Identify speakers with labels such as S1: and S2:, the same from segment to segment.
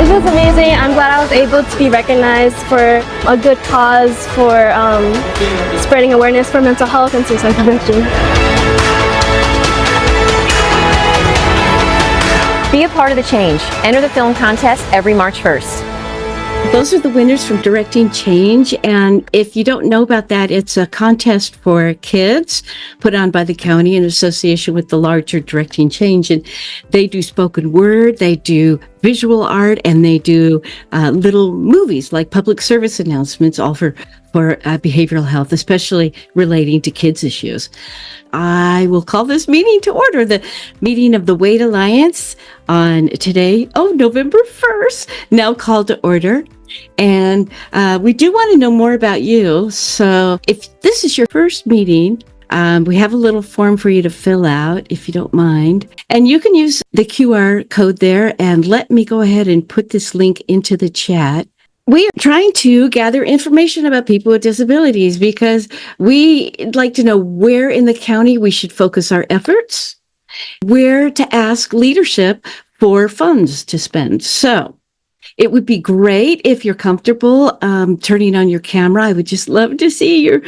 S1: feels amazing. I'm glad I was able to be recognized for a good cause, for spreading awareness for mental health and suicide prevention.
S2: Be a part of the change. Enter the film contest every March 1st.
S3: Those are the winners from Directing Change. And if you don't know about that, it's a contest for kids put on by the county in association with the larger Directing Change. And they do spoken word, they do visual art, and they do little movies like public service announcements, all for behavioral health, especially relating to kids' issues. I will call this meeting to order, the meeting of the Wade Alliance on today, November 1st, now called to order. And we do want to know more about you. So if this is your first meeting, we have a little form for you to fill out, if you don't mind. And you can use the QR code there. And let me go ahead and put this link into the chat. We are trying to gather information about people with disabilities because we'd like to know where in the county we should focus our efforts, where to ask leadership for funds to spend. So it would be great if you're comfortable turning on your camera. I would just love to see your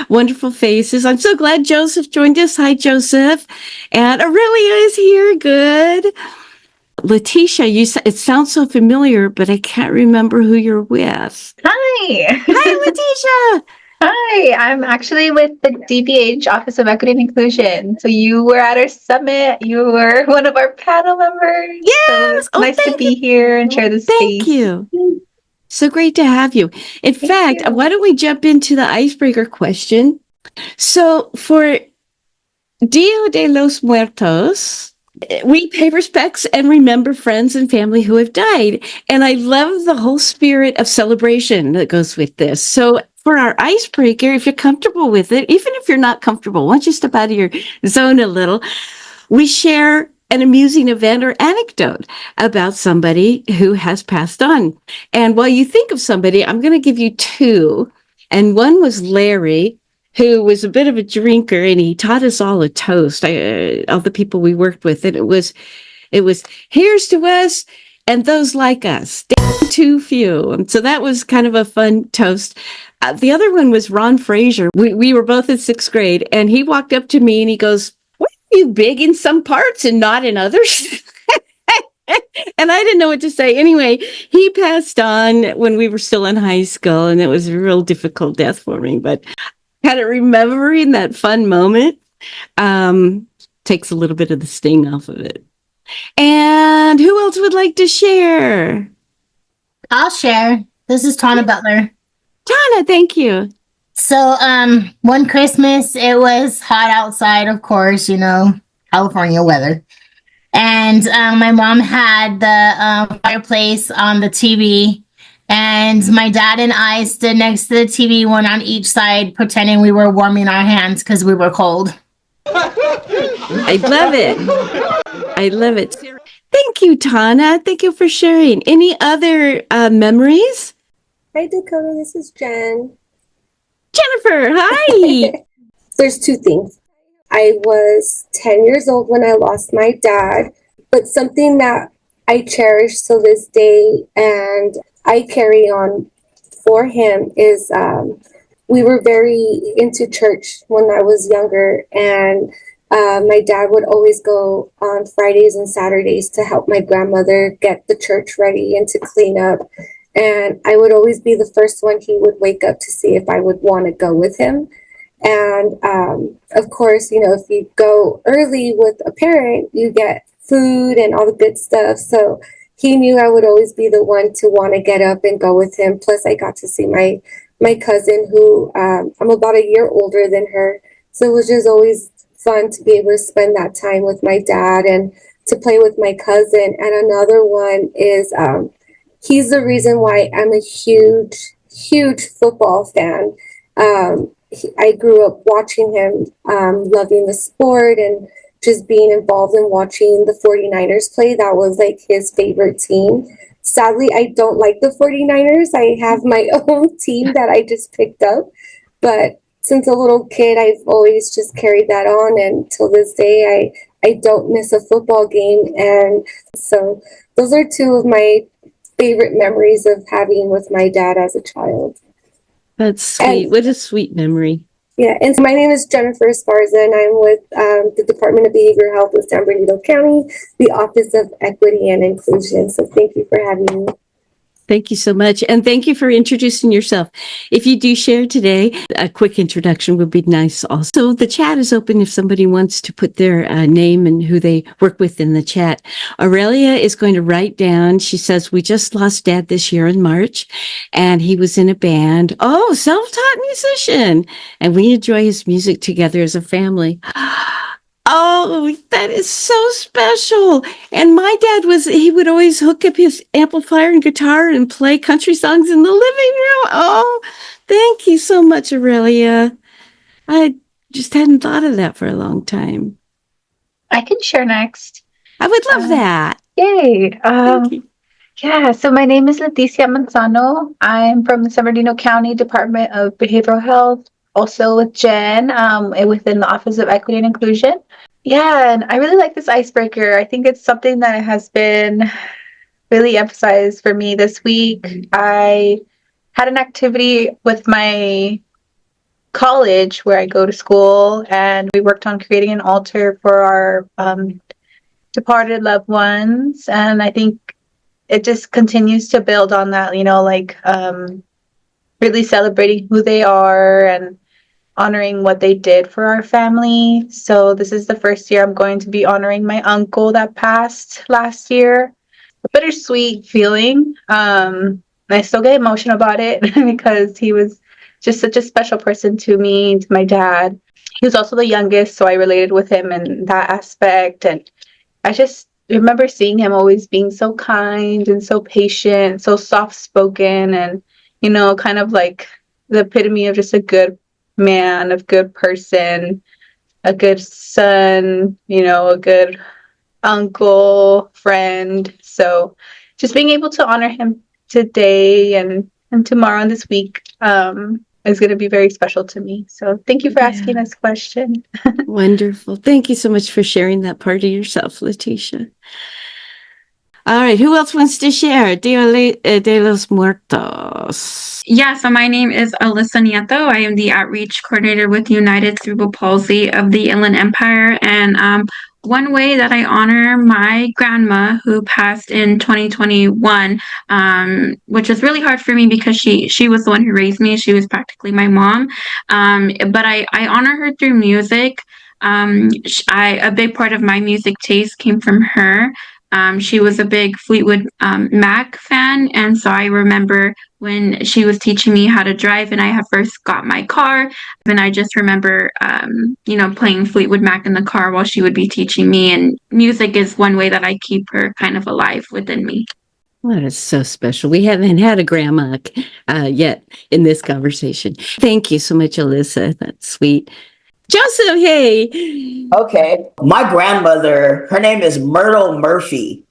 S3: wonderful faces. I'm so glad Joseph joined us. Hi, Joseph. And Aurelia is here. Good. Letitia, it sounds so familiar, but I can't remember who you're with.
S4: Hi.
S3: Hi, Letitia.
S4: Hi, I'm actually with the DPH Office of Equity and Inclusion. So you were at our summit. You were one of our panel members.
S3: Yes.
S4: So nice to be here and share this space.
S3: Thank you. So great to have you. In fact, why don't we jump into the icebreaker question? So for Dia de los Muertos, we pay respects and remember friends and family who have died. And I love the whole spirit of celebration that goes with this. So for our icebreaker, if you're comfortable with it, even if you're not comfortable, once you step out of your zone a little, we share an amusing event or anecdote about somebody who has passed on. And while you think of somebody, I'm going to give you two. And one was Larry, who was a bit of a drinker, and he taught us all a toast, all the people we worked with. And it was, here's to us and those like us, too few. And so that was kind of a fun toast. The other one was Ron Frazier. We were both in sixth grade, and he walked up to me and he goes, "What are you big in some parts and not in others?" And I didn't know what to say. Anyway, he passed on when we were still in high school, and it was a real difficult death for me. But kind of remembering that fun moment takes a little bit of the sting off of it. And who else would like to share?
S5: I'll share. This is Tana Butler.
S3: Tana, thank you.
S5: So, one Christmas, it was hot outside, of course, California weather. And my mom had the fireplace on the TV. And my dad and I stood next to the TV, one on each side, pretending we were warming our hands because we were cold.
S3: I love it. I love it. Thank you, Tana. Thank you for sharing. Any other memories?
S6: Hi, Dakota. This is Jen.
S3: Jennifer, hi.
S6: There's two things. I was 10 years old when I lost my dad, but something that I cherish to this day and I carry on for him is we were very into church when I was younger, and my dad would always go on Fridays and Saturdays to help my grandmother get the church ready and to clean up. And I would always be the first one he would wake up to see if I would want to go with him. And of course, if you go early with a parent, you get food and all the good stuff. So he knew I would always be the one to want to get up and go with him. Plus, I got to see my cousin, who I'm about a year older than her. So it was just always fun to be able to spend that time with my dad and to play with my cousin. And another one is he's the reason why I'm a huge football fan. I grew up watching him, loving the sport and just being involved in watching the 49ers play. That was like his favorite team. Sadly, I don't like the 49ers. I have my own team that I just picked up. But since a little kid, I've always just carried that on. And till this day, I don't miss a football game. And so those are two of my favorite memories of having with my dad as a child.
S3: That's sweet.
S6: And-
S3: What a sweet memory.
S6: Yeah, and so my name is Jennifer Esparza, and I'm with the Department of Behavioral Health with San Bernardino County, the Office of Equity and Inclusion. So thank you for having me.
S3: Thank you so much. And thank you for introducing yourself. If you do share today, a quick introduction would be nice also. The chat is open if somebody wants to put their name and who they work with in the chat. Aurelia is going to write down, she says, we just lost Dad this year in March, and he was in a band. Oh, self-taught musician. And we enjoy his music together as a family. Oh, that is so special. And my dad he would always hook up his amplifier and guitar and play country songs in the living room. Oh, thank you so much, Aurelia. I just hadn't thought of that for a long time.
S4: I can share next.
S3: I would love that.
S4: Yay.
S3: Thank you.
S4: Yeah, so my name is Leticia Manzano. I'm from the San Bernardino County Department of Behavioral Health, also with Jen, within the Office of Equity and Inclusion. Yeah, and I really like this icebreaker. I think it's something that has been really emphasized for me this week. I had an activity with my college where I go to school, and we worked on creating an altar for our departed loved ones. And I think it just continues to build on that, really celebrating who they are and honoring what they did for our family. So this is the first year I'm going to be honoring my uncle that passed last year. A bittersweet feeling. I still get emotional about it because he was just such a special person to me, to my dad. He was also the youngest, so I related with him in that aspect. And I just remember seeing him always being so kind and so patient, so soft-spoken, and, kind of like the epitome of just a good man, a good person, a good son, a good uncle, friend. So just being able to honor him today and tomorrow and this week is going to be very special to me. So thank you for asking this question.
S3: Wonderful. Thank you so much for sharing that part of yourself, Leticia. All right, who else wants to share? De los Muertos.
S7: Yeah, so my name is Alyssa Nieto. I am the outreach coordinator with United Cerebral Palsy of the Inland Empire. And one way that I honor my grandma who passed in 2021, which is really hard for me because she was the one who raised me. She was practically my mom. But I honor her through music. A big part of my music taste came from her. She was a big Fleetwood Mac fan, and so I remember when she was teaching me how to drive and I had first got my car, and I just remember, playing Fleetwood Mac in the car while she would be teaching me, and music is one way that I keep her kind of alive within me.
S3: That is so special. We haven't had a grandma yet in this conversation. Thank you so much, Alyssa. That's sweet. Joseph, hey.
S8: Okay. My grandmother, her name is Myrtle Murphy.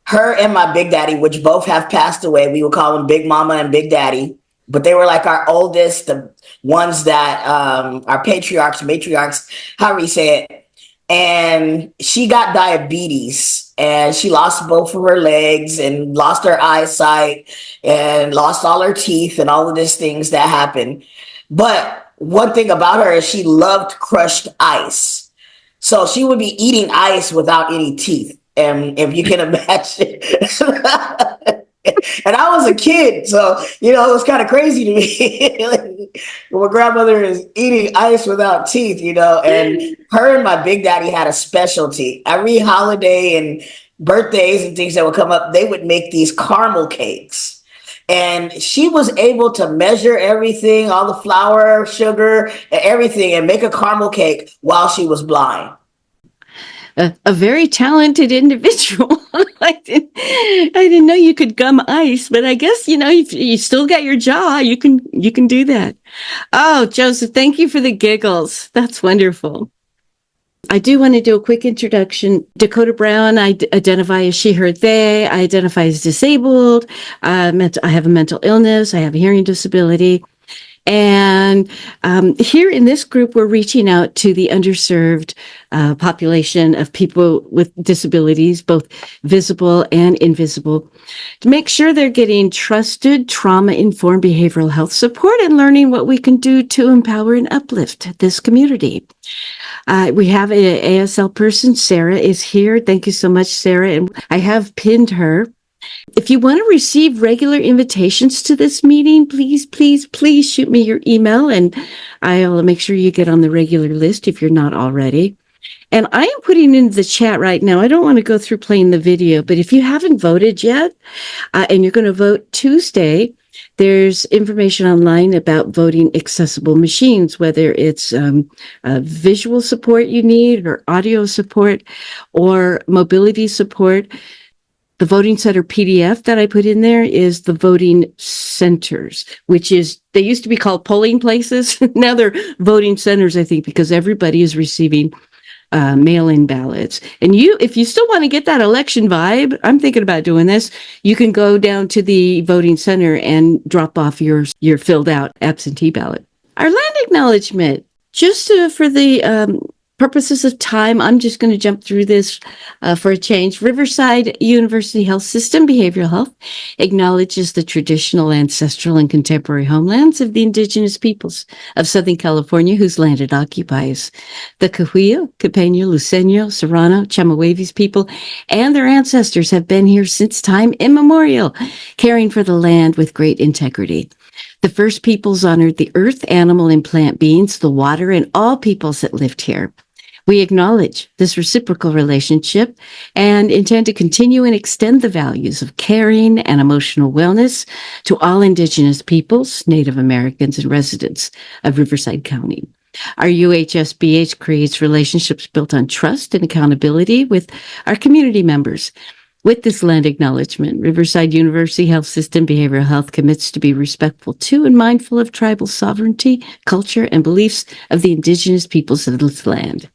S8: Her and my Big Daddy, which both have passed away, we would call them Big Mama and Big Daddy, but they were like our oldest, the ones that are matriarchs, however you say it. And she got diabetes and she lost both of her legs and lost her eyesight and lost all her teeth and all of these things that happened. But one thing about her is she loved crushed ice. So she would be eating ice without any teeth. And if you can imagine. And I was a kid, so, it was kind of crazy to me. Like, my grandmother is eating ice without teeth, and her and my Big Daddy had a specialty. Every holiday and birthdays and things that would come up, they would make these caramel cakes. And she was able to measure everything, all the flour, sugar, and everything, and make a caramel cake while she was blind.
S3: A very talented individual. I didn't know you could gum ice, but I guess, if you still got your jaw, you can do that. Oh, Joseph, thank you for the giggles. That's wonderful. I do want to do a quick introduction. Dakota Brown, I identify as she, her, they. I identify as disabled. I have a mental illness. I have a hearing disability. And here in this group, we're reaching out to the underserved population of people with disabilities, both visible and invisible, to make sure they're getting trusted, trauma-informed behavioral health support and learning what we can do to empower and uplift this community. We have an ASL person. Sarah is here. Thank you so much, Sarah. And I have pinned her. If you want to receive regular invitations to this meeting, please, please, please shoot me your email and I'll make sure you get on the regular list if you're not already. And I am putting in the chat right now. I don't want to go through playing the video, but if you haven't voted yet and you're going to vote Tuesday, there's information online about voting accessible machines, whether it's visual support you need or audio support or mobility support. The voting center PDF that I put in there is the voting centers, which is, they used to be called polling places. Now they're voting centers, I think, because everybody is receiving mail-in ballots. And if you still want to get that election vibe, I'm thinking about doing this, you can go down to the voting center and drop off your filled out absentee ballot. Our land acknowledgement, just for the purposes of time, I'm just going to jump through this for a change. Riverside University Health System Behavioral Health acknowledges the traditional, ancestral, and contemporary homelands of the indigenous peoples of Southern California whose land it occupies. The Cahuilla, Capeño, Luceño, Serrano, Chemehuevis people and their ancestors have been here since time immemorial, caring for the land with great integrity. The first peoples honored the earth, animal, and plant beings, the water, and all peoples that lived here. We acknowledge this reciprocal relationship and intend to continue and extend the values of caring and emotional wellness to all Indigenous peoples, Native Americans, and residents of Riverside County. Our UHSBH creates relationships built on trust and accountability with our community members. With this land acknowledgement, Riverside University Health System Behavioral Health commits to be respectful to and mindful of tribal sovereignty, culture, and beliefs of the Indigenous peoples of this land.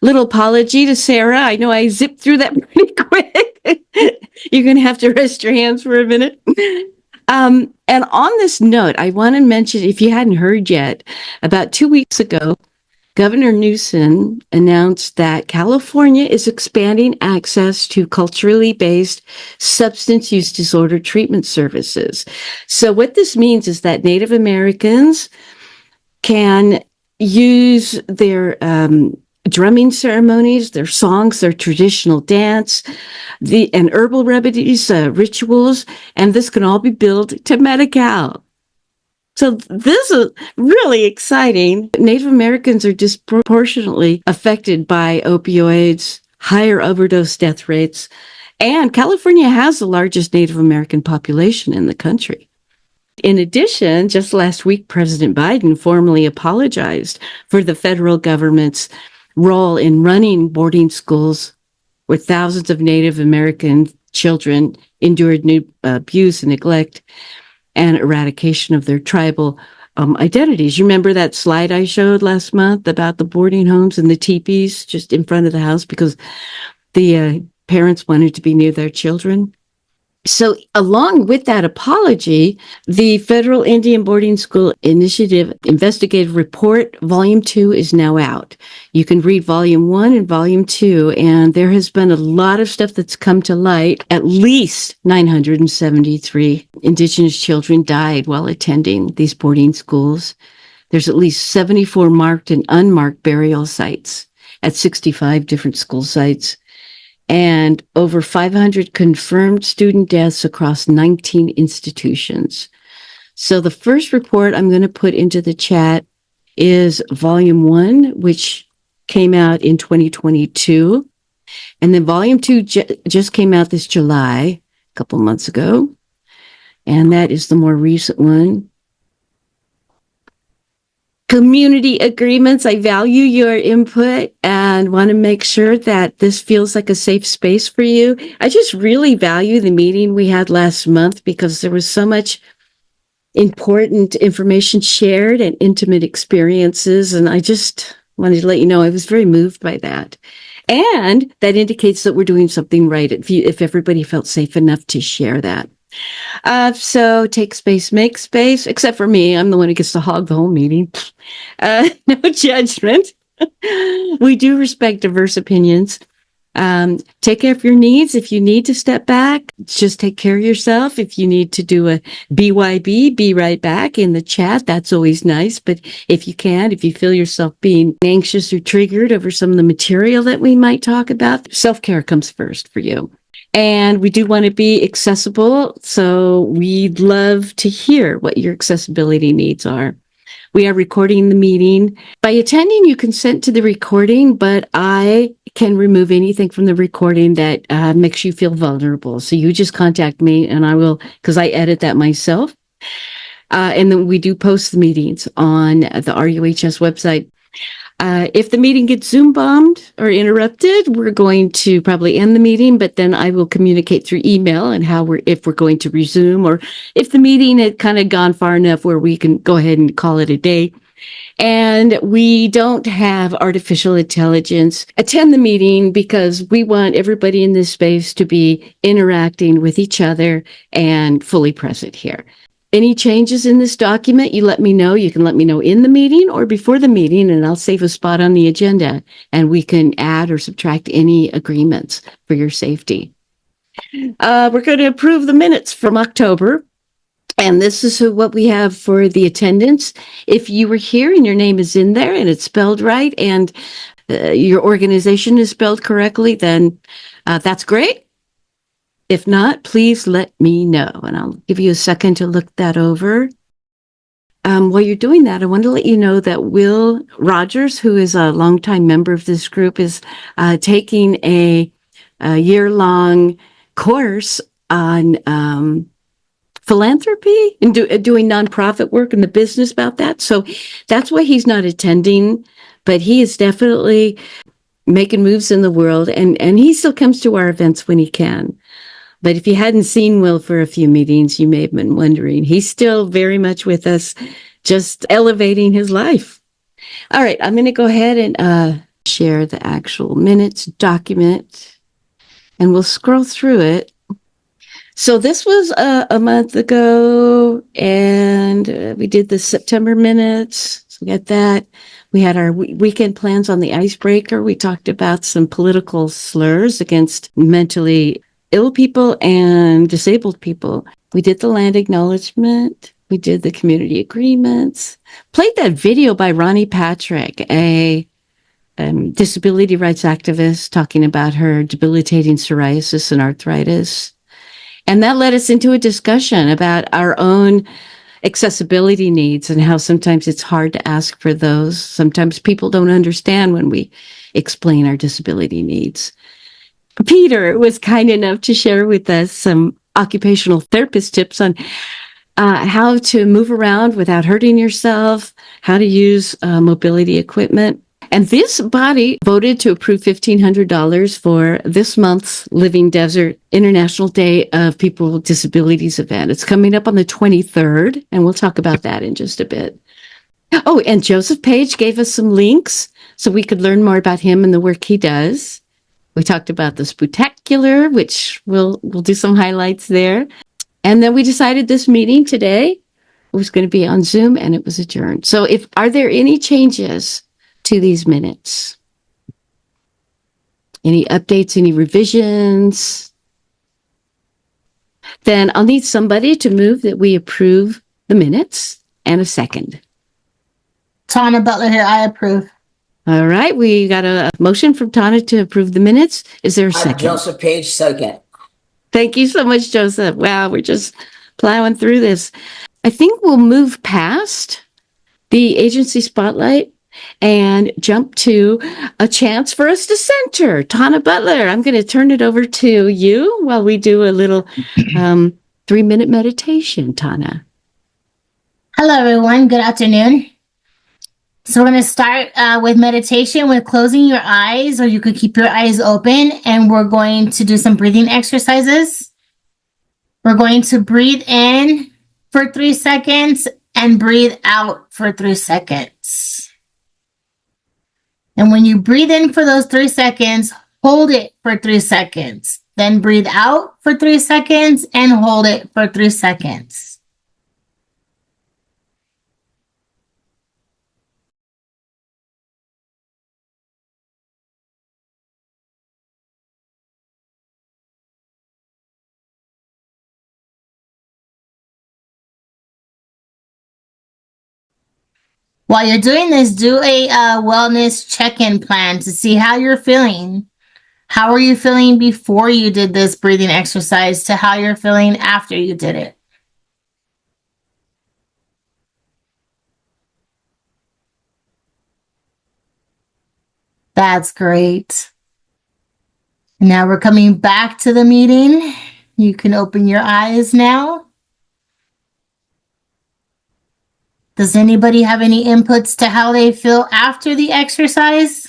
S3: Little apology to Sarah. I know I zipped through that pretty quick. You're going to have to rest your hands for a minute. And on this note, I want to mention, if you hadn't heard yet, about 2 weeks ago, Governor Newsom announced that California is expanding access to culturally based substance use disorder treatment services. So what this means is that Native Americans can use their drumming ceremonies, their songs, their traditional dance, and herbal remedies, rituals, and this can all be billed to Medi-Cal. So this is really exciting. Native Americans are disproportionately affected by opioids, higher overdose death rates, and California has the largest Native American population in the country. In addition, just last week, President Biden formally apologized for the federal government's role in running boarding schools where thousands of Native American children endured abuse and neglect and eradication of their tribal identities. You remember that slide I showed last month about the boarding homes and the teepees just in front of the house because the parents wanted to be near their children? So along with that apology, the Federal Indian Boarding School Initiative Investigative Report, Volume 2 is now out. You can read Volume 1 and Volume 2, and there has been a lot of stuff that's come to light. At least 973 Indigenous children died while attending these boarding schools. There's at least 74 marked and unmarked burial sites at 65 different school sites, and over 500 confirmed student deaths across 19 institutions. So the first report I'm going to put into the chat is Volume 1, which came out in 2022. And then Volume 2 just came out this July, a couple months ago. And that is the more recent one. Community agreements. I value your input and want to make sure that this feels like a safe space for you. I just really value the meeting we had last month because there was so much important information shared and intimate experiences. And I just wanted to let you know I was very moved by that. And that indicates that we're doing something right if everybody felt safe enough to share that. So take space, make space, except for me. I'm the one who gets to hog the whole meeting. No judgment. We do respect diverse opinions. Take care of your needs. If you need to step back, just take care of yourself. If you need to do a BYB, be right back in the chat. That's always nice. But if you can, if you feel yourself being anxious or triggered over some of the material that we might talk about, self-care comes first for you. And we do want to be accessible. So we'd love to hear what your accessibility needs are. We are recording the meeting. By attending, you consent to the recording, but I can remove anything from the recording that makes you feel vulnerable. So you just contact me and I will, because I edit that myself. And then we do post the meetings on the RUHS website. If the meeting gets Zoom bombed or interrupted, we're going to probably end the meeting, but then I will communicate through email and if we're going to resume, or if the meeting had kind of gone far enough where we can go ahead and call it a day. And we don't have artificial intelligence attend the meeting because we want everybody in this space to be interacting with each other and fully present here. Any changes in this document, you let me know. You can let me know in the meeting or before the meeting, and I'll save a spot on the agenda, and we can add or subtract any agreements for your safety. We're going to approve the minutes from October, and this is what we have for the attendance. If you were here and your name is in there and it's spelled right and your organization is spelled correctly, then that's great. If not, please let me know, and I'll give you a second to look that over. While you're doing that, I want to let you know that Will Rogers, who is a longtime member of this group, is taking a year-long course on philanthropy and doing nonprofit work and the business about that. So that's why he's not attending, but he is definitely making moves in the world, and he still comes to our events when he can. But if you hadn't seen Will for a few meetings, you may have been wondering. He's still very much with us, just elevating his life. All right, I'm going to go ahead and share the actual minutes document, and we'll scroll through it. So this was a month ago, and we did the September minutes. So we got that. We had our weekend plans on the icebreaker. We talked about some political slurs against mentally ill people and disabled people. We did the land acknowledgement. We did the community agreements. Played that video by Ronnie Patrick, a disability rights activist, talking about her debilitating psoriasis and arthritis. And that led us into a discussion about our own accessibility needs and how sometimes it's hard to ask for those. Sometimes people don't understand when we explain our disability needs. Peter was kind enough to share with us some occupational therapist tips on how to move around without hurting yourself, how to use mobility equipment. And this body voted to approve $1,500 for this month's Living Desert International Day of People with Disabilities event. It's coming up on the 23rd, and we'll talk about that in just a bit. Oh, and Joseph Page gave us some links so we could learn more about him and the work he does. We talked about the Spectacular, which we'll do some highlights there. And then we decided this meeting today was going to be on Zoom, and it was adjourned. So are there any changes to these minutes? Any updates, any revisions? Then I'll need somebody to move that we approve the minutes, and a second.
S5: Tana Butler here. I approve.
S3: All right, we got a motion from Tana to approve the minutes. Is there a second?
S8: Joseph Page, second.
S3: Thank you so much, Joseph. Wow, we're just plowing through this. I think we'll move past the agency spotlight and jump to a chance for us to center. Tana Butler, I'm going to turn it over to you while we do a little 3-minute meditation, Tana.
S5: Hello, everyone. Good afternoon. So we're going to start with meditation with closing your eyes, or you could keep your eyes open, and we're going to do some breathing exercises. We're going to breathe in for 3 seconds and breathe out for 3 seconds. And when you breathe in for those 3 seconds, hold it for 3 seconds. then breathe out for 3 seconds and hold it for 3 seconds. While you're doing this, do a wellness check-in plan to see how you're feeling. How are you feeling before you did this breathing exercise to how you're feeling after you did it? That's great. Now we're coming back to the meeting. You can open your eyes now. Does anybody have any inputs to how they feel after the exercise?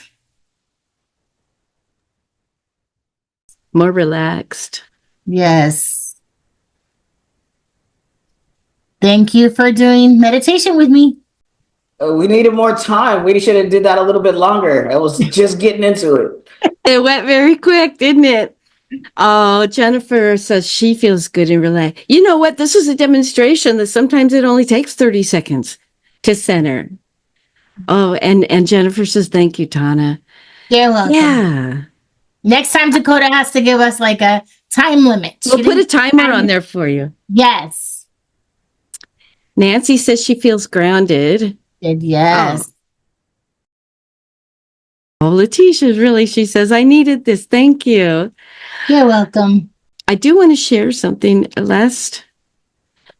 S3: More relaxed.
S5: Yes. Thank you for doing meditation with me.
S8: We needed more time. We should have did that a little bit longer. I was just getting into it.
S3: It went very quick, didn't it? Oh, Jennifer says she feels good and relaxed. You know what? This is a demonstration that sometimes it only takes 30 seconds to center. Oh, and Jennifer says, thank you, Tana.
S5: You're welcome.
S3: Yeah.
S5: Next time Dakota has to give us like a time limit.
S3: We'll put a timer on there for you.
S5: Yes.
S3: Nancy says she feels grounded.
S5: Yes.
S3: Oh, Letitia, really, she says, I needed this. Thank you.
S5: You're welcome.
S3: I do want to share something. Last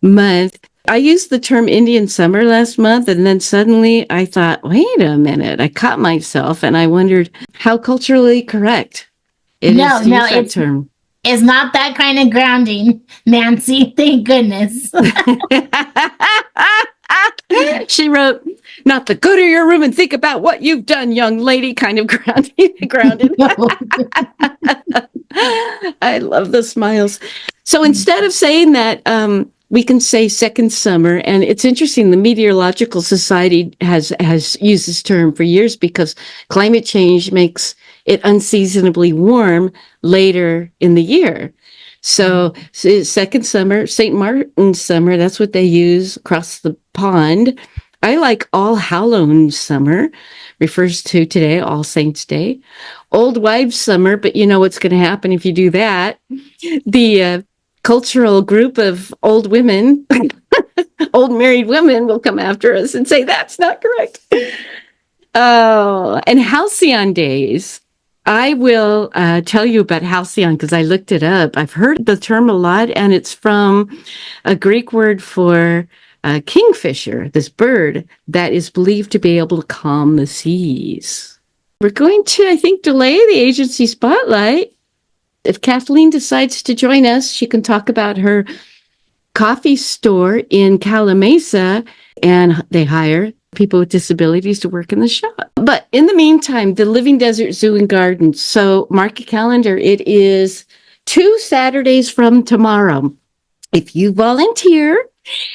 S3: month, I used the term Indian summer last month, and then suddenly I thought, wait a minute. I caught myself and I wondered how culturally correct it is to use that term.
S5: It's not that kind of grounding, Nancy. Thank goodness.
S3: She wrote, not the go to your room and think about what you've done, young lady, kind of grounded. I love the smiles. So instead of saying that, we can say second summer. And it's interesting. The Meteorological Society has used this term for years because climate change makes it unseasonably warm later in the year. So second summer, St. Martin's summer, that's what they use across the pond. I like All Hallows Summer, refers to today, All Saints Day. Old Wives Summer, but you know what's going to happen if you do that. The cultural group of old women, old married women will come after us and say, that's not correct. Oh, and Halcyon Days. I will tell you about Halcyon because I looked it up. I've heard the term a lot, and it's from a Greek word for kingfisher, this bird that is believed to be able to calm the seas. We're going to, I think, delay the agency spotlight. If Kathleen decides to join us, she can talk about her coffee store in Calamasa, and they hire people with disabilities to work in the shop. But in the meantime, the Living Desert Zoo and Gardens. So mark your calendar. It is 2 Saturdays from tomorrow. If you volunteer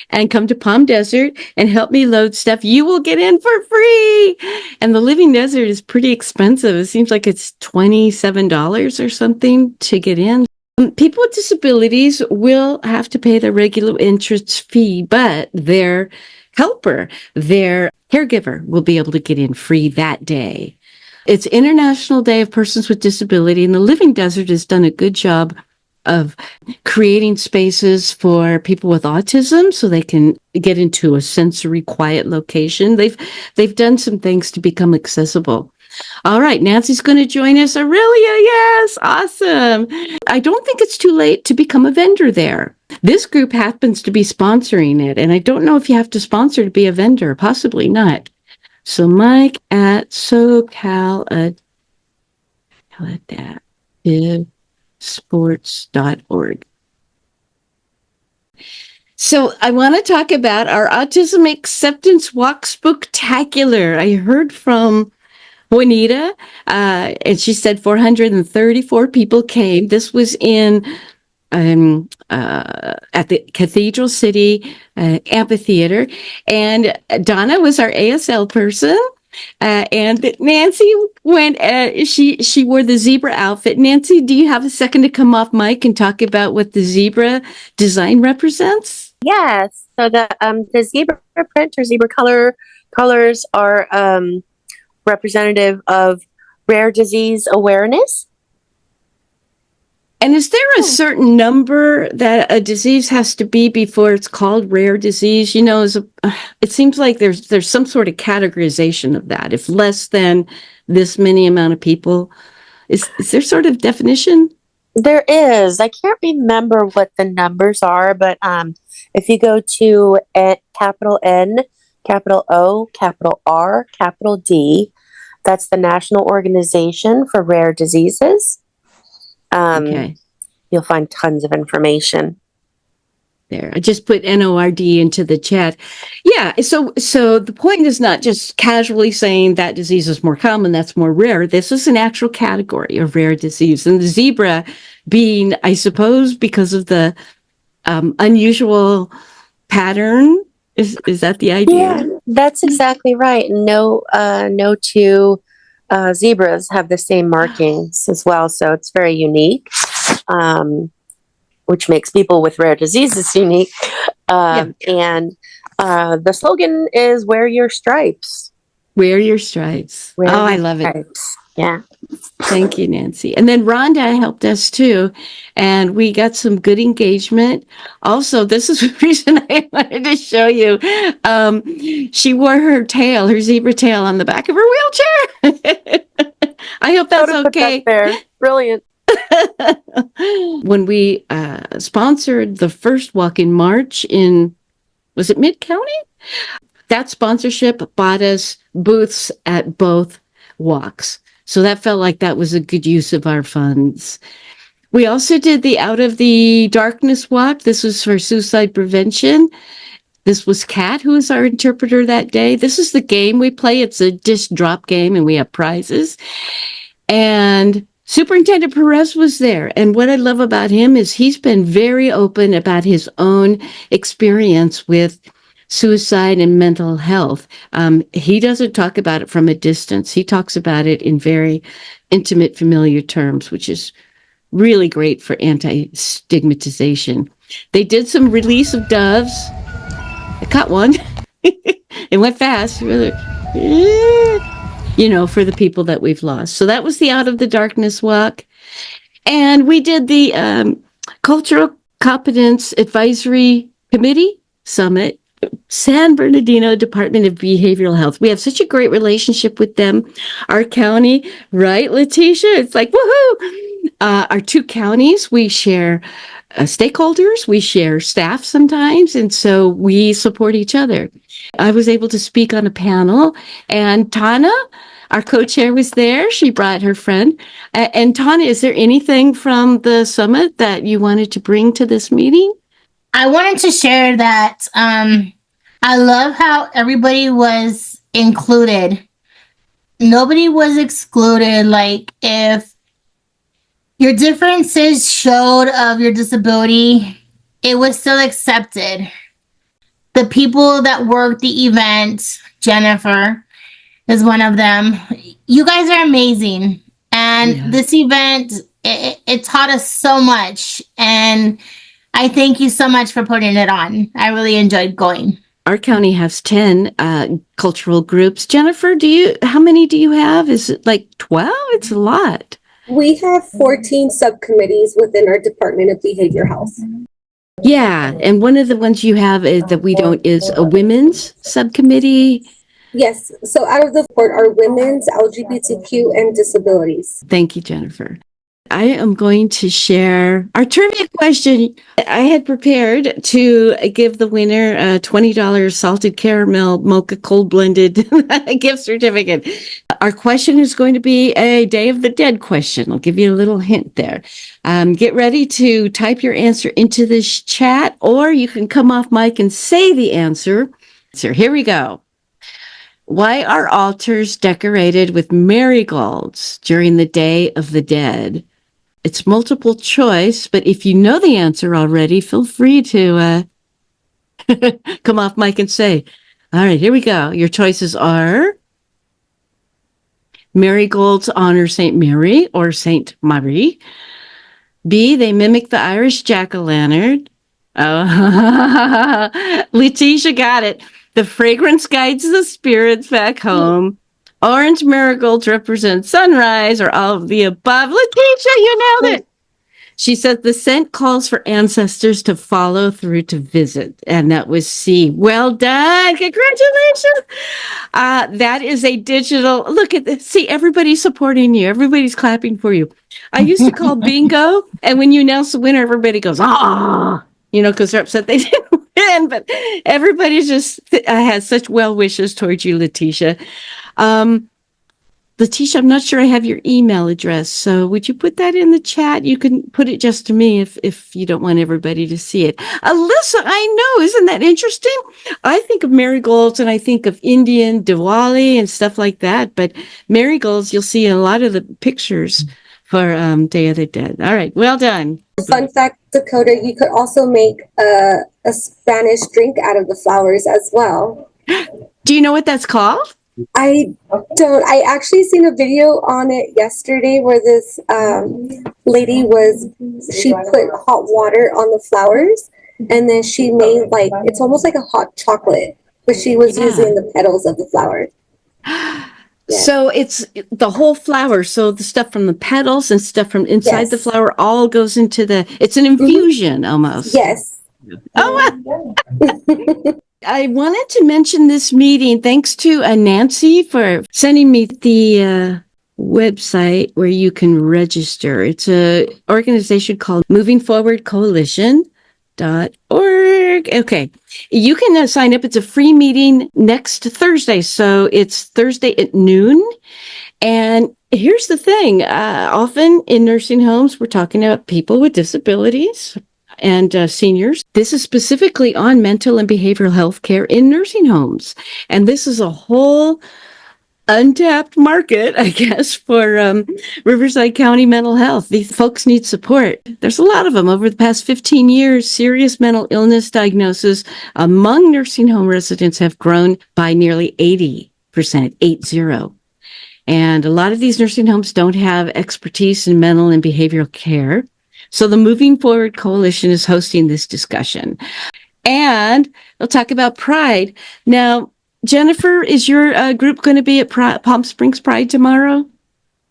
S3: and come to Palm Desert and help me load stuff, you will get in for free. And the Living Desert is pretty expensive. It seems like it's $27 or something to get in. People with disabilities will have to pay their regular entrance fee, but their helper, their caregiver, will be able to get in free that day. It's International Day of Persons with Disability, and the Living Desert has done a good job of creating spaces for people with autism so they can get into a sensory quiet location. They've done some things to become accessible. All right, Nancy's going to join us. Aurelia, yes, awesome. I don't think it's too late to become a vendor there. This group happens to be sponsoring it, and I don't know if you have to sponsor to be a vendor, possibly not. So Mike at SoCal-AdaptiveSports.org. So I want to talk about our Autism Acceptance Walk Spooktacular. I heard from Juanita, and she said 434 people came. This was in at the Cathedral City Amphitheater, and Donna was our ASL person, And Nancy went. She wore the zebra outfit. Nancy, do you have a second to come off mic and talk about what the zebra design represents?
S9: Yes. So the zebra print or zebra colors are representative of rare disease awareness.
S3: And is there a certain number that a disease has to be before it's called rare disease? You know, it seems like there's some sort of categorization of that. If less than this many amount of people, is there sort of definition?
S9: There is. I can't remember what the numbers are, but if you go to capital N, capital O, capital R, capital D, that's the National Organization for Rare Diseases.
S3: Okay.
S9: You'll find tons of information.
S3: There, I just put NORD into the chat. Yeah, so the point is not just casually saying that disease is more common, that's more rare. This is an actual category of rare disease. And the zebra being, I suppose, because of the unusual pattern, is that the idea?
S9: Yeah, that's exactly right. No two zebras have the same markings as well, so it's very unique, which makes people with rare diseases unique. And the slogan is "Wear your stripes."
S3: Wear your stripes. I love it.
S9: Yeah.
S3: Thank you, Nancy. And then Rhonda helped us too, and we got some good engagement. Also, this is the reason I wanted to show you. She wore her zebra tail on the back of her wheelchair. I hope that's okay.
S9: Put that there. Brilliant.
S3: When we sponsored the first walk in March was it Mid-County? That sponsorship bought us booths at both walks. So that felt like that was a good use of our funds. We also did the Out of the Darkness walk. This was for suicide prevention. This was Kat, who was our interpreter that day. This is the game we play. It's a disc drop game, and we have prizes. And Superintendent Perez was there. And what I love about him is he's been very open about his own experience with suicide and mental health. He doesn't talk about it from a distance. He talks about it in very intimate, familiar terms, which is really great for anti-stigmatization. They did some release of doves. I caught one. It went fast. Really, for the people that we've lost. So that was the Out of the Darkness walk. And we did the Cultural Competence Advisory Committee Summit, San Bernardino Department of Behavioral Health. We have such a great relationship with them. Our county, right, Letitia? It's like, woohoo! Our two counties, we share stakeholders, we share staff sometimes, and so we support each other. I was able to speak on a panel, and Tana, our co-chair, was there. She brought her friend. And Tana, is there anything from the summit that you wanted to bring to this meeting?
S5: I wanted to share that I love how everybody was included. Nobody was excluded. Like, if your differences showed of your disability, it was still accepted. The people that worked the event, Jennifer is one of them. You guys are amazing. And this event, it taught us so much. And I thank you so much for putting it on. I really enjoyed going.
S3: Our county has 10 cultural groups. Jennifer, how many do you have? Is it like 12? It's a lot.
S6: We have 14 subcommittees within our Department of Behavior Health.
S3: Yeah, and one of the ones you have is a women's subcommittee.
S6: Yes, so out of the board are women's, LGBTQ, and disabilities.
S3: Thank you, Jennifer. I am going to share our trivia question. I had prepared to give the winner a $20 salted caramel mocha cold blended gift certificate. Our question is going to be a Day of the Dead question. I'll give you a little hint there. Get ready to type your answer into this chat, or you can come off mic and say the answer. So here we go. Why are altars decorated with marigolds during the Day of the Dead? It's multiple choice, but if you know the answer already, feel free to come off mic and say, all right, here we go. Your choices are Marigolds honor St. Mary or St. Marie. B, they mimic the Irish jack-o'-lantern. Oh, Letitia got it. The fragrance guides the spirits back home. Orange marigolds represent sunrise or all of the above. Letitia, you nailed it. She said the scent calls for ancestors to follow through to visit. And that was C. Well done. Congratulations. That is a digital. Look at this. See, everybody's supporting you. Everybody's clapping for you. I used to call bingo. And when you announce the winner, everybody goes, ah, because they're upset they didn't win. But everybody just has such well wishes towards you, Letitia. Letitia, I'm not sure I have your email address, so would you put that in the chat? You can put it just to me if you don't want everybody to see it. Alyssa, I know, isn't that interesting? I think of marigolds and I think of Indian Diwali and stuff like that, but marigolds you'll see in a lot of the pictures for Day of the Dead. All right, well done.
S6: Fun fact, Dakota, you could also make a Spanish drink out of the flowers as well.
S3: Do you know what that's called?
S6: I don't. I actually seen a video on it yesterday where this lady she put hot water on the flowers and then she made it's almost like a hot chocolate, but she was using the petals of the flower. Yeah.
S3: So it's the whole flower. So the stuff from the petals and stuff from inside the flower all goes into it's an infusion almost.
S6: Yes.
S3: Oh, I wanted to mention this meeting. Thanks to Nancy for sending me the website where you can register. It's an organization called Moving Forward Coalition.org. Okay. You can sign up. It's a free meeting next Thursday. So it's Thursday at noon. And here's the thing. Often in nursing homes, we're talking about people with disabilities and seniors. This is specifically on mental and behavioral health care in nursing homes. And this is a whole untapped market, I guess, for Riverside County mental health. These folks need support. There's a lot of them. Over the past 15 years, serious mental illness diagnosis among nursing home residents have grown by nearly 80%, 80. And a lot of these nursing homes don't have expertise in mental and behavioral care. So the Moving Forward Coalition is hosting this discussion. And we'll talk about Pride. Now, Jennifer, is your group going to be at Palm Springs Pride tomorrow?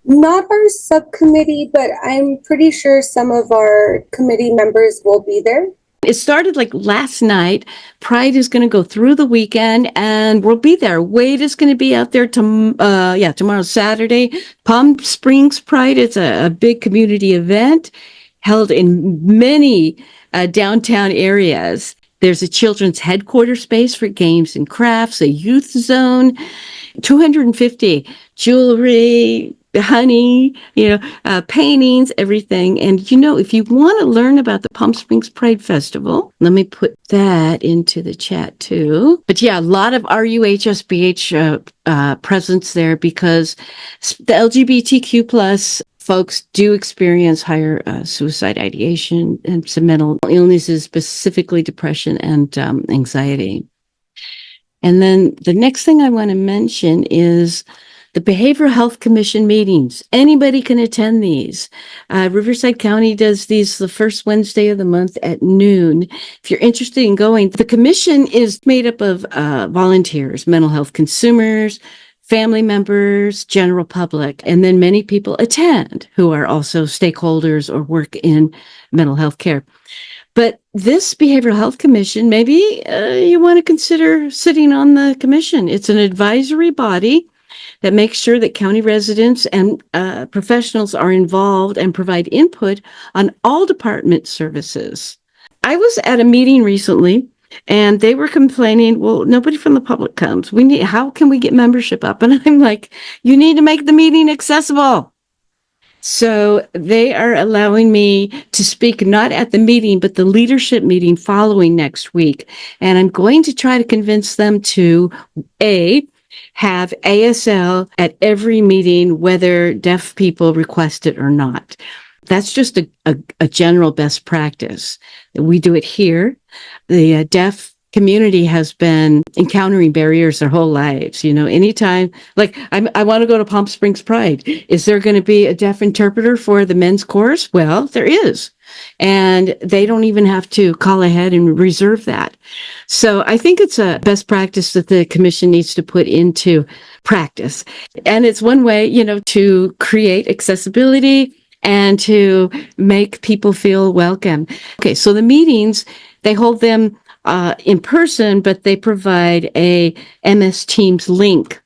S6: Not our subcommittee, but I'm pretty sure some of our committee members will be there.
S3: It started last night. Pride is going to go through the weekend and we'll be there. Wade is going to be out there tomorrow, Saturday. Palm Springs Pride is a big community event held in many downtown areas. There's a children's headquarters space for games and crafts, a youth zone, 250 jewelry, honey, paintings, everything. And, if you want to learn about the Palm Springs Pride Festival, let me put that into the chat too. But yeah, a lot of RUHSBH presence there because the LGBTQ plus folks do experience higher suicide ideation and some mental illnesses, specifically depression and anxiety. And then the next thing I want to mention is the Behavioral Health Commission meetings. Anybody can attend these. Riverside County does these the first Wednesday of the month at noon. If you're interested in going, the commission is made up of volunteers, mental health consumers, family members, general public, and then many people attend who are also stakeholders or work in mental health care. But this Behavioral Health Commission, maybe you want to consider sitting on the commission. It's an advisory body that makes sure that county residents and professionals are involved and provide input on all department services. I was at a meeting recently and they were complaining, well, nobody from the public comes. How can we get membership up? And I'm like, you need to make the meeting accessible. So they are allowing me to speak not at the meeting, but the leadership meeting following next week. And I'm going to try to convince them to, have ASL at every meeting, whether deaf people request it or not. That's just a general best practice. We do it here. The deaf community has been encountering barriers their whole lives. Anytime, like I want to go to Palm Springs Pride. Is there going to be a deaf interpreter for the men's chorus? Well, there is. And they don't even have to call ahead and reserve that. So I think it's a best practice that the commission needs to put into practice. And it's one way, to create accessibility and to make people feel welcome. Okay, so the meetings, they hold them in person, but they provide a MS Teams link.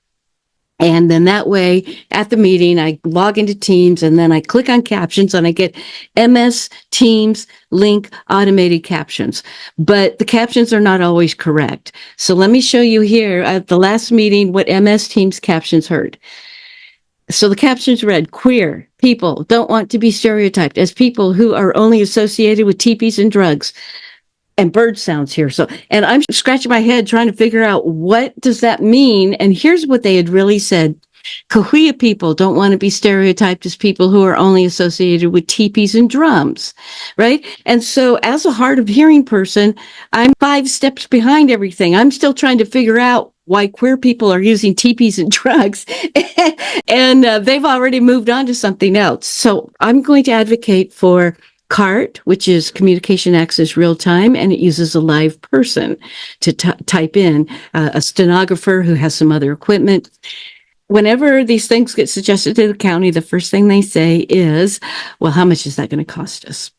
S3: And then that way at the meeting, I log into Teams and then I click on captions and I get MS Teams link automated captions. But the captions are not always correct. So let me show you here at the last meeting what MS Teams captions heard. So the captions read, queer people don't want to be stereotyped as people who are only associated with teepees and drugs. And bird sounds here. And I'm scratching my head trying to figure out what does that mean? And here's what they had really said. Cahuilla people don't want to be stereotyped as people who are only associated with teepees and drums, right? And so as a hard of hearing person, I'm 5 steps behind everything. I'm still trying to figure out why queer people are using teepees and drugs. And they've already moved on to something else. So I'm going to advocate for CART, which is Communication Access Real Time, and it uses a live person to type in, a stenographer who has some other equipment. Whenever these things get suggested to the county, the first thing they say is, well, how much is that going to cost us?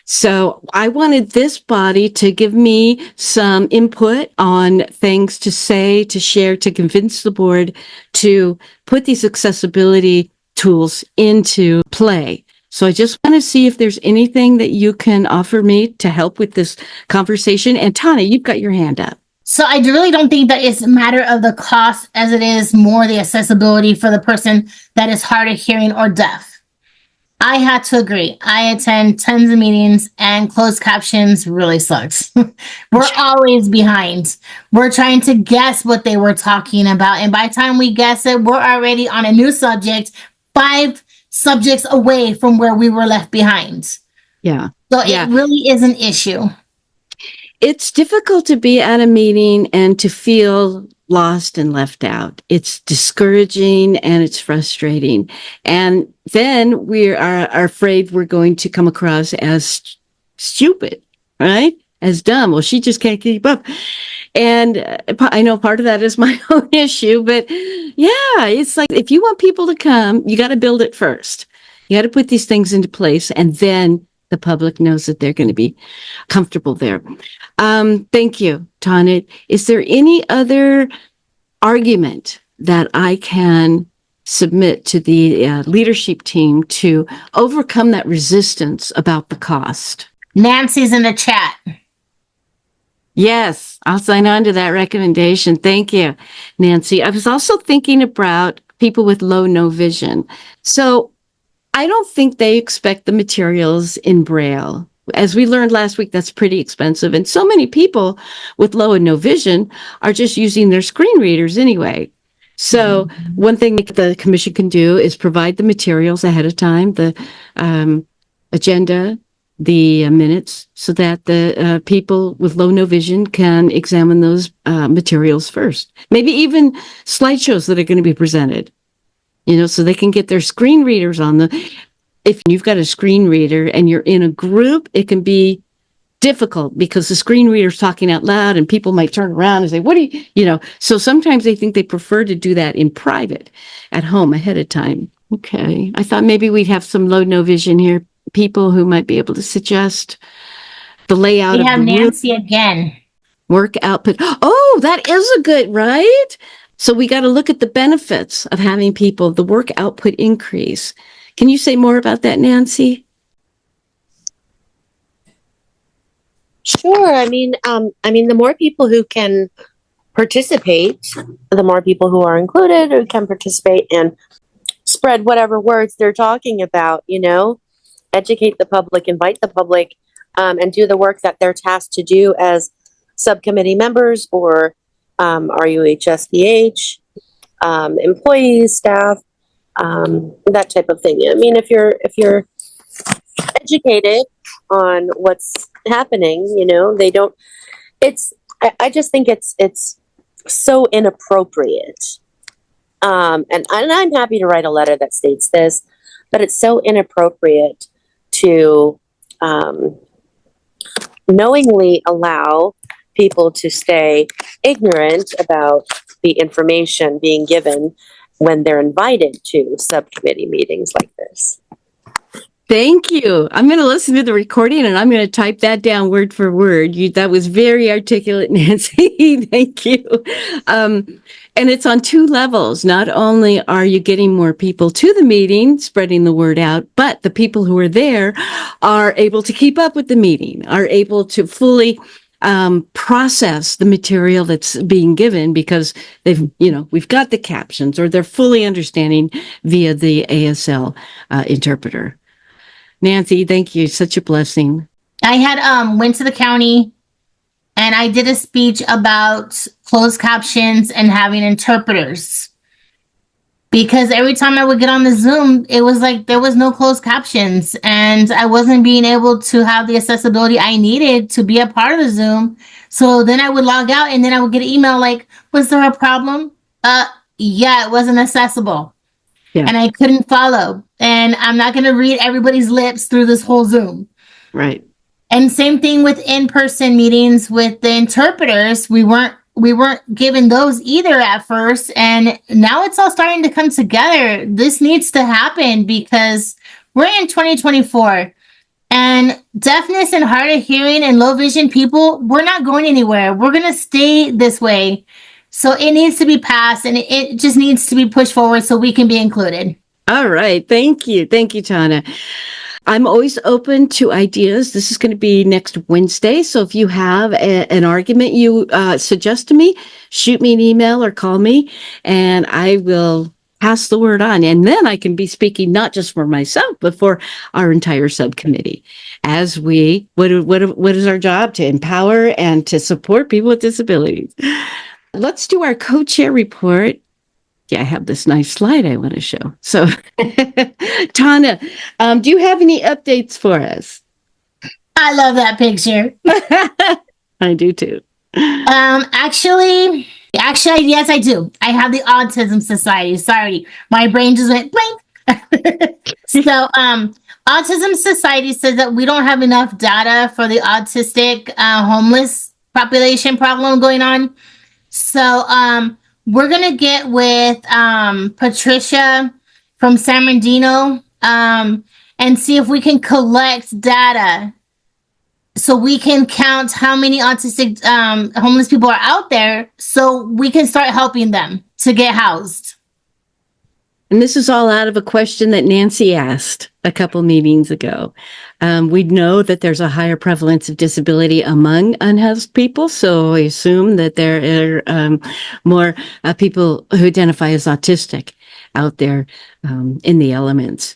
S3: So I wanted this body to give me some input on things to say, to share, to convince the board to put these accessibility tools into play. So I just want to see if there's anything that you can offer me to help with this conversation. And Tana, you've got your hand up.
S5: So I really don't think that it's a matter of the cost as it is more the accessibility for the person that is hard of hearing or deaf. I had to agree. I attend tons of meetings and closed captions really sucks. We're always behind. We're trying to guess what they were talking about. And by the time we guess it, we're already on a new subject, 5 subjects away from where we were left behind.
S3: Yeah.
S5: So it really is an issue.
S3: It's difficult to be at a meeting and to feel lost and left out. It's discouraging and it's frustrating. And then we are afraid we're going to come across as stupid, right? As dumb. Well, she just can't keep up. And I know part of that is my own issue, but yeah, it's like if you want people to come, you got to build it first. You got to put these things into place, and then the public knows that they're going to be comfortable there. Thank you, Tana. Is there any other argument that I can submit to the leadership team to overcome that resistance about the cost?
S5: Nancy's in the chat.
S3: Yes, I'll sign on to that recommendation. Thank you, Nancy. I was also thinking about people with low, no vision. So I don't think they expect the materials in Braille. As we learned last week, that's pretty expensive. And so many people with low and no vision are just using their screen readers anyway. So one thing the commission can do is provide the materials ahead of time, the agenda, the minutes, so that the people with low, no vision can examine those materials first. Maybe even slideshows that are going to be presented, so they can get their screen readers on if you've got a screen reader and you're in a group, it can be difficult because the screen reader's talking out loud and people might turn around and say, what do you, so sometimes they think they prefer to do that in private at home ahead of time. Okay. I thought maybe we'd have some low, no vision here. People who might be able to suggest the layout
S5: we
S3: of
S5: have
S3: the
S5: Nancy again.
S3: Work output. Oh, that is a good, right? So we got to look at the benefits of having people, the work output increase. Can you say more about that, Nancy?
S9: Sure. I mean, the more people who can participate, the more people who are included who can participate and spread whatever words they're talking about, educate the public, invite the public, and do the work that they're tasked to do as subcommittee members or RUHSBH, employees, staff, that type of thing. I mean, if you're educated on what's happening, I just think it's so inappropriate. And I'm happy to write a letter that states this, but it's so inappropriate to knowingly allow people to stay ignorant about the information being given when they're invited to subcommittee meetings like this.
S3: Thank you. I'm going to listen to the recording and I'm going to type that down word for word. That was very articulate, Nancy. Thank you. And it's on two levels. Not only are you getting more people to the meeting, spreading the word out, but the people who are there are able to keep up with the meeting, are able to fully process the material that's being given because we've got the captions or they're fully understanding via the ASL interpreter. Nancy, thank you. Such a blessing.
S5: I had went to the county and I did a speech about closed captions and having interpreters. Because every time I would get on the Zoom, it was like there was no closed captions and I wasn't being able to have the accessibility I needed to be a part of the Zoom. So then I would log out and then I would get an email like, was there a problem? Yeah, it wasn't accessible. Yeah. And I couldn't follow. And I'm not going to read everybody's lips through this whole Zoom.
S3: Right.
S5: And same thing with in-person meetings with the interpreters. We weren't given those either at first. And now it's all starting to come together. This needs to happen because we're in 2024 and deafness and hard of hearing and low vision people, we're not going anywhere. We're going to stay this way. So it needs to be passed and it just needs to be pushed forward so we can be included.
S3: All right. Thank you. Thank you, Tana. I'm always open to ideas. This is going to be next Wednesday. So if you have an argument you suggest to me, shoot me an email or call me and I will pass the word on. And then I can be speaking not just for myself, but for our entire subcommittee as what is our job? To empower and to support people with disabilities. Let's do our co-chair report. Yeah, I have this nice slide I want to show. So, Tana, do you have any updates for us?
S5: I love that picture.
S3: I do too.
S5: Actually, yes, I do. I have the Autism Society. Sorry, my brain just went blink. So, Autism Society says that we don't have enough data for the autistic homeless population problem going on. So, we're going to get with Patricia from San Bernardino and see if we can collect data so we can count how many autistic homeless people are out there so we can start helping them to get housed.
S3: And this is all out of a question that Nancy asked a couple meetings ago. We know that there's a higher prevalence of disability among unhoused people, so I assume that there are more people who identify as autistic out there in the elements.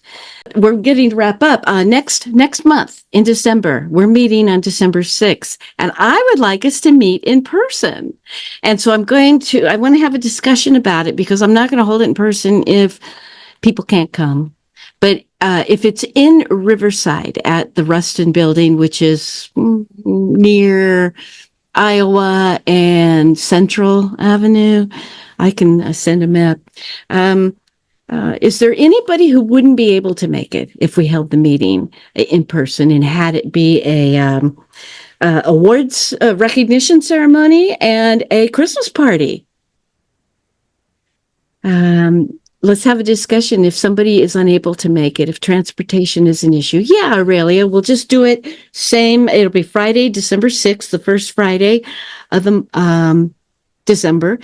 S3: We're getting to wrap up. Next month in December, we're meeting on December 6th, and I would like us to meet in person. And so I want to have a discussion about it because I'm not going to hold it in person if people can't come. But if it's in Riverside at the Ruston building, which is near Iowa and Central Avenue, I can send a map. Is there anybody who wouldn't be able to make it if we held the meeting in person and had it be a awards recognition ceremony and a Christmas party? Let's have a discussion if somebody is unable to make it, if transportation is an issue. Yeah, Aurelia, we'll just do it same. It'll be Friday, December 6th, the first Friday of the December.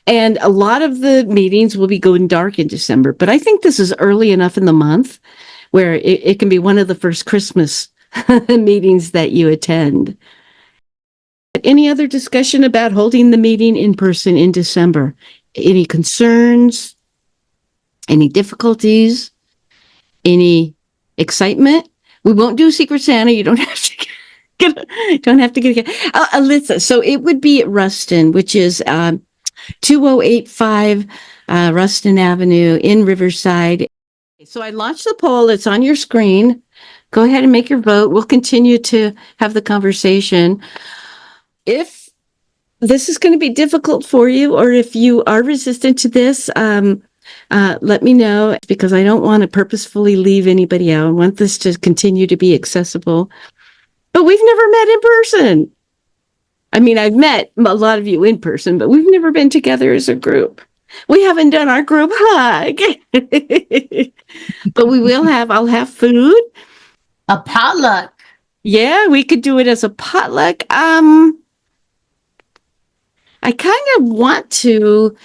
S3: And a lot of the meetings will be going dark in December, but I think this is early enough in the month where it can be one of the first Christmas meetings that you attend. Any other discussion about holding the meeting in person in December? Any concerns? Any difficulties? Any excitement? We won't do Secret Santa. You don't have to get Alyssa. So it would be at Ruston, which is 2085 Ruston Avenue in Riverside. So I launched the poll. It's on your screen. Go ahead and make your vote. We'll continue to have the conversation. If this is going to be difficult for you, or if you are resistant to this, let me know, because I don't want to purposefully leave anybody out. I want this to continue to be accessible. But we've never met in person. I mean, I've met a lot of you in person, but we've never been together as a group. We haven't done our group hug. But I'll have food.
S5: A potluck.
S3: Yeah, we could do it as a potluck. I kind of want to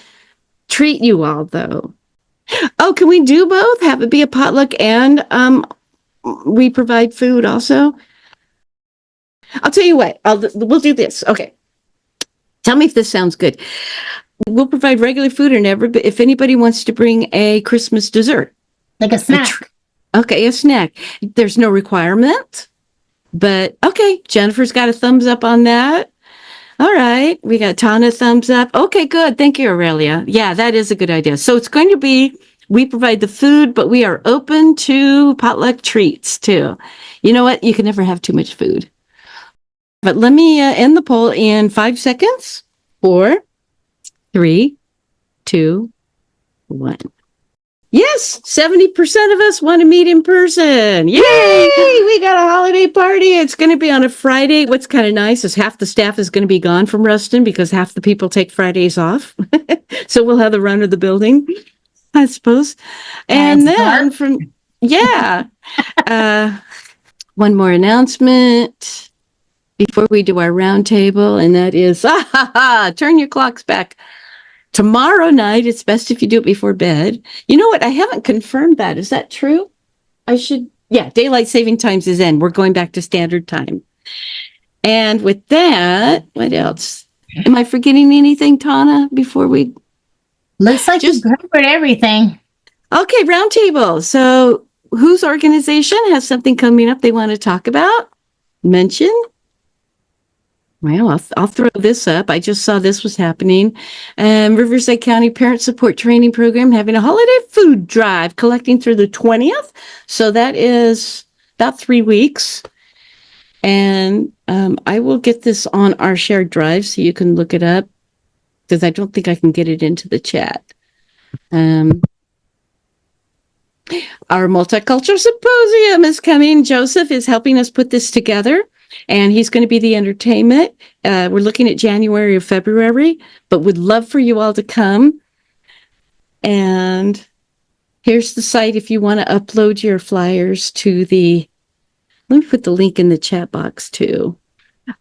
S3: treat you all, though. Oh, can we do both? Have it be a potluck and we provide food also? I'll tell you what. We'll do this. Okay. Tell me if this sounds good. We'll provide regular food, and if anybody wants to bring a Christmas dessert,
S5: Like a snack.
S3: Okay, a snack. There's no requirement, but okay. Jennifer's got a thumbs up on that. All right. We got Tana thumbs up. Okay, good. Thank you, Aurelia. Yeah, that is a good idea. So it's going to be, we provide the food, but we are open to potluck treats too. You know what? You can never have too much food. But let me end the poll in 5 seconds. 4, 3, 2, 1. Yes, 70% of us want to meet in person. Yay! We got a holiday party. It's going to be on a Friday. What's kind of nice is half the staff is going to be gone from Ruston because half the people take Fridays off. So we'll have the run of the building, I suppose. And then one more announcement before we do our roundtable, and that is, turn your clocks back. Tomorrow night, it's best if you do it before bed. You know what? I haven't confirmed that. Is that true? Daylight saving times is in. We're going back to standard time. And with that, what else? Am I forgetting anything, Tana, before we?
S5: Looks like you covered everything.
S3: Okay, roundtable. So whose organization has something coming up they want to talk about? Mention? Well, I'll throw this up. I just saw this was happening. Riverside County Parent Support Training Program having a holiday food drive collecting through the 20th. So that is about 3 weeks. And I will get this on our shared drive so you can look it up, because I don't think I can get it into the chat. Our multicultural symposium is coming. Joseph is helping us put this together, and he's going to be the entertainment. We're looking at January or February, but would love for you all to come. And here's the site if you want to upload your flyers to the, let me put the link in the chat box too.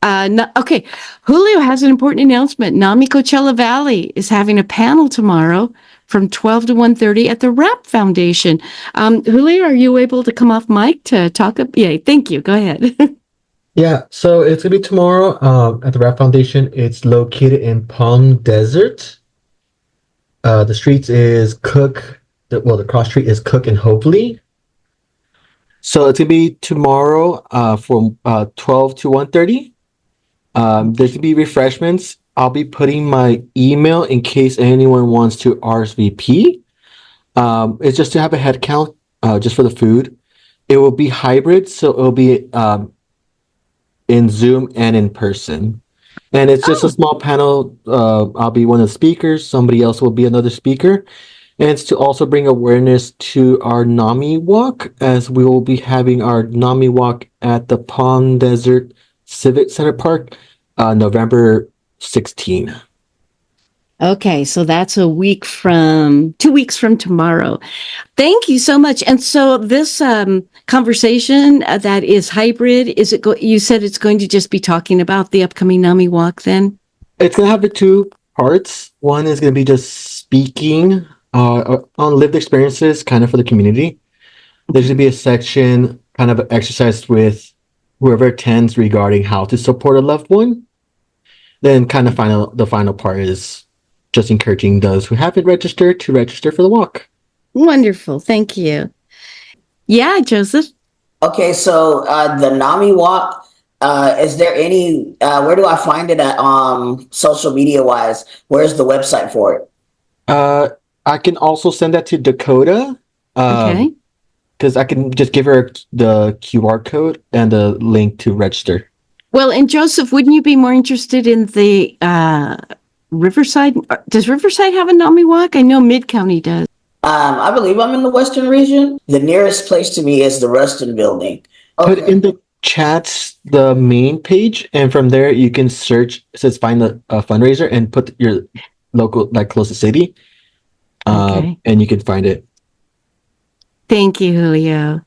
S3: Okay, Julio has an important announcement. NAMI Coachella Valley is having a panel tomorrow from 12 to 1:30 at the RAP Foundation. Julio, are you able to come off mic to talk? Yeah, thank you. Go ahead.
S10: Yeah, so it's gonna be tomorrow at the RAP Foundation. It's located in Palm Desert. The streets is Cook. The cross street is Cook and Hopley. So it's gonna be tomorrow from 12 to 1:30. There's gonna be refreshments. I'll be putting my email in case anyone wants to RSVP. It's just to have a head count just for the food. It will be hybrid, so it'll be in Zoom and in person. And it's just a small panel. I'll be one of the speakers. Somebody else will be another speaker. And it's to also bring awareness to our NAMI walk, as we will be having our NAMI walk at the Palm Desert Civic Center Park, November 16.
S3: Okay, so that's 2 weeks from tomorrow. Thank you so much. And so this conversation that is hybrid, you said it's going to just be talking about the upcoming NAMI walk then?
S10: It's going to have the two parts. One is going to be just speaking on lived experiences kind of for the community. There's going to be a section kind of exercise with whoever attends regarding how to support a loved one. Then kind of the final part is just encouraging those who haven't registered to register for the walk.
S3: Wonderful. Thank you. Yeah, Joseph.
S8: Okay, so the NAMI walk, is there any, where do I find it at social media wise? Where's the website for it?
S10: I can also send that to Dakota.
S3: Okay.
S10: Because I can just give her the QR code and the link to register.
S3: Well, and Joseph, wouldn't you be more interested in the Riverside? Does Riverside have a NAMI walk? I know Mid County does.
S8: I believe I'm in the Western region. The nearest place to me is the Ruston building.
S10: Put in the chats the main page, and from there you can search. It says find the fundraiser and put your local, like closest city,
S3: Okay.
S10: and you can find it.
S3: Thank you, Julio.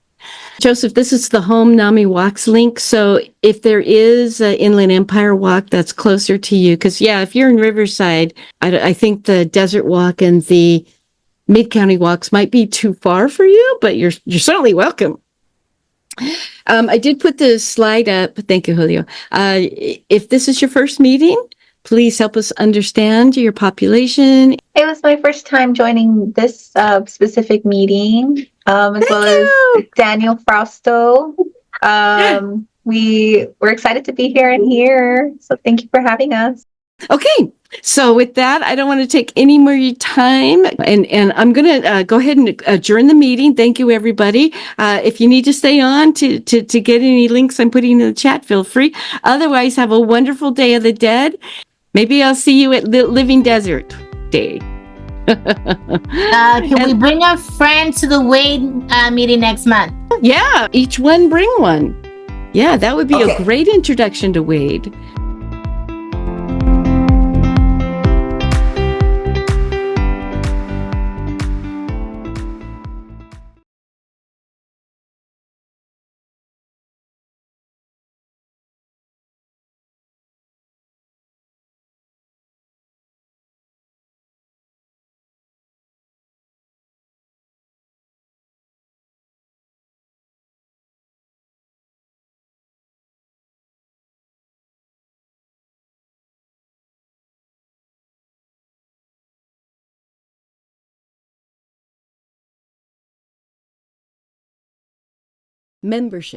S3: Joseph, this is the home NAMI Walks link. So if there is an Inland Empire Walk that's closer to you, because yeah, if you're in Riverside, I think the Desert Walk and the Mid County Walks might be too far for you, but you're certainly welcome. I did put the slide up. Thank you, Julio. If this is your first meeting, please help us understand your population.
S4: It was my first time joining this specific meeting, as well as Daniel Frausto. We were excited to be here, so thank you for having us.
S3: Okay, so with that, I don't want to take any more of your time, and I'm going to go ahead and adjourn the meeting. Thank you, everybody. If you need to stay on to get any links I'm putting in the chat, feel free. Otherwise, have a wonderful Day of the Dead. Maybe I'll see you at Living Desert Day.
S5: Can we bring a friend to the Wade meeting next month?
S3: Yeah, each one bring one. Yeah, that would be
S8: Okay.
S3: a great introduction to Wade. Membership.